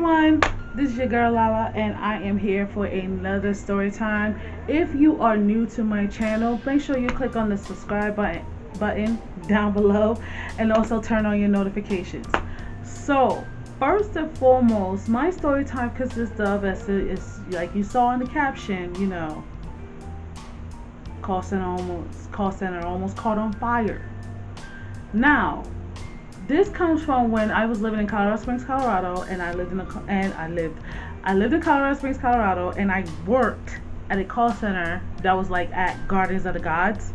everyone, this is your girl Lala and I am here for another story time. If you are new to my channel, make sure you click on the subscribe button down below and also turn on your notifications. So first and foremost, my story time consists of, as is like you saw in the caption, call center almost caught on fire. Now this comes from when I was living in Colorado Springs, Colorado, and I lived in Colorado Springs, Colorado, and I worked at a call center that was like at Gardens of the Gods.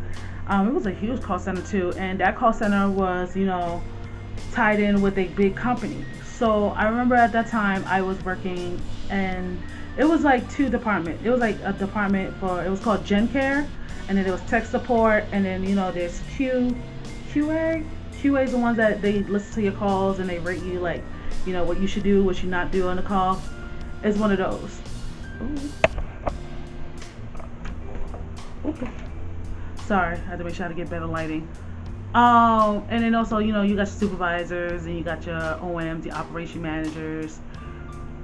It was a huge call center too, and that call center was, tied in with a big company. So I remember at that time I was working, and it was like two departments. It was like a department it was called Gen Care, and then there was tech support, and then there's QA. QA is the ones that they listen to your calls and they rate you, like, what you should do, what you not do on the call. It's one of those. Okay. Sorry, I had to make sure to get better lighting. And then also, you got your supervisors and you got your OMG operation managers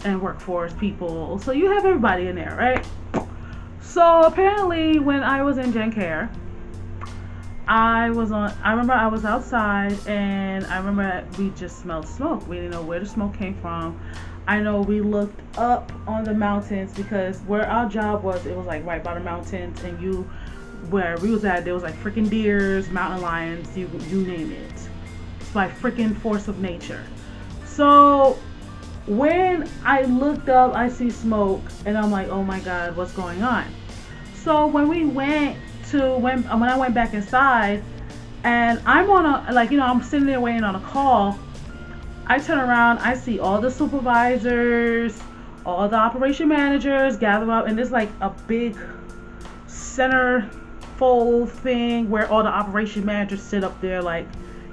and workforce people. So you have everybody in there, right? So apparently when I was in Gen Care, I remember I was outside, and I remember we just smelled smoke. We didn't know where the smoke came from. I know we looked up on the mountains because where our job was, it was like right by the mountains, and where we was at, there was like freaking deers, mountain lions, you name it. It's by freaking force of nature. So when I looked up, I see smoke, and I'm like, oh my God, what's going on? So when I went back inside, and I'm sitting there waiting on a call, I turn around, I see all the supervisors, all the operation managers gather up, and there's like a big centerfold thing where all the operation managers sit up there, like,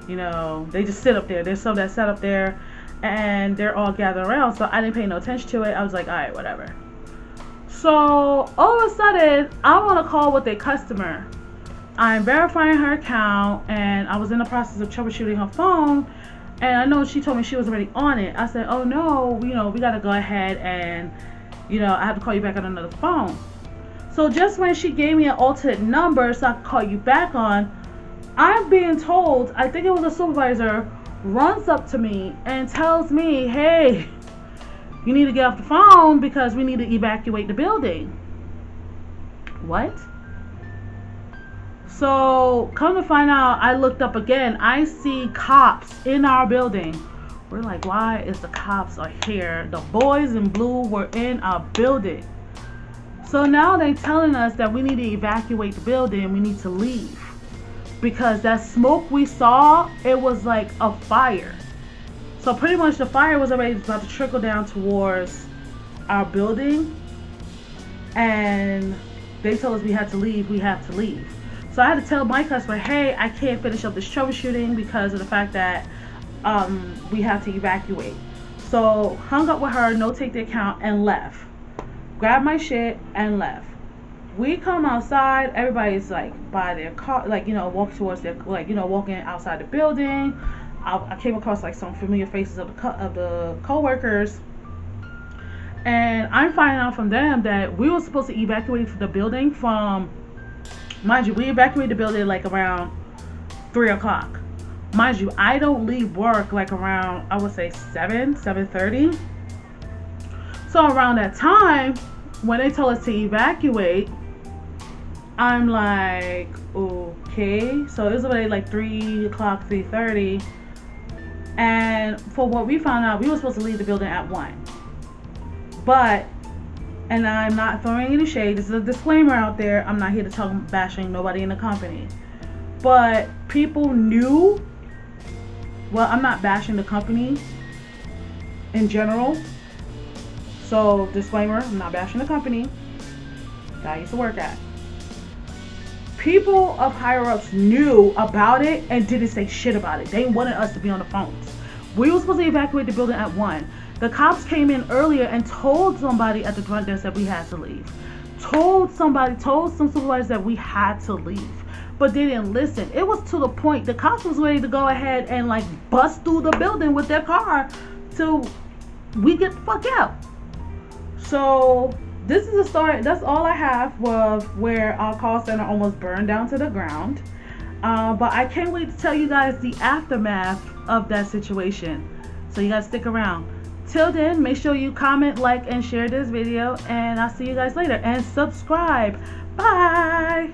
they just sit up there. There's some that sat up there, and they're all gathered around, so I didn't pay no attention to it. I was like, all right, whatever. So all of a sudden, I'm on a call with a customer. I'm verifying her account, and I was in the process of troubleshooting her phone, and I know she told me she was already on it. I said, oh no, we gotta go ahead and, I have to call you back on another phone. So just when she gave me an alternate number so I could call you back on, I'm being told, I think it was a supervisor, runs up to me and tells me, hey, you need to get off the phone because we need to evacuate the building. What? So come to find out, I looked up again. I see cops in our building. We're like, why is the cops are here? The boys in blue were in our building. So now they're telling us that we need to evacuate the building. We need to leave because that smoke we saw, it was like a fire. So pretty much the fire was already about to trickle down towards our building, and they told us we had to leave. So I had to tell my customer, hey, I can't finish up this troubleshooting because of the fact that we have to evacuate. So hung up with her, take the account, and left. Grabbed my shit and left. We come outside, everybody's like by their car, walk towards their, walking outside the building. I came across like some familiar faces of the co-workers, and I'm finding out from them that we were supposed to evacuate the building from, mind you, we evacuated the building like around 3 o'clock. Mind you, I don't leave work like around, I would say 7:30. So around that time, when they told us to evacuate, I'm like, okay. So it was already like 3 o'clock, 3:30. And for what we found out, we were supposed to leave the building at 1. But, and I'm not throwing any shade, this is a disclaimer out there, I'm not here to talk bashing nobody in the company. But people knew, well, I'm not bashing the company in general. So disclaimer, I'm not bashing the company that I used to work at. People of higher ups knew about it and didn't say shit about it. They wanted us to be on the phones. We were supposed to evacuate the building at 1. The cops came in earlier and told somebody at the front desk that we had to leave. Told some supervisors that we had to leave. But they didn't listen. It was to the point the cops was ready to go ahead and like bust through the building with their car to we get the fuck out. So this is a story. That's all I have with where our call center almost burned down to the ground. But I can't wait to tell you guys the aftermath of that situation. So you guys stick around. Till then, make sure you comment, like, and share this video. And I'll see you guys later. And subscribe. Bye.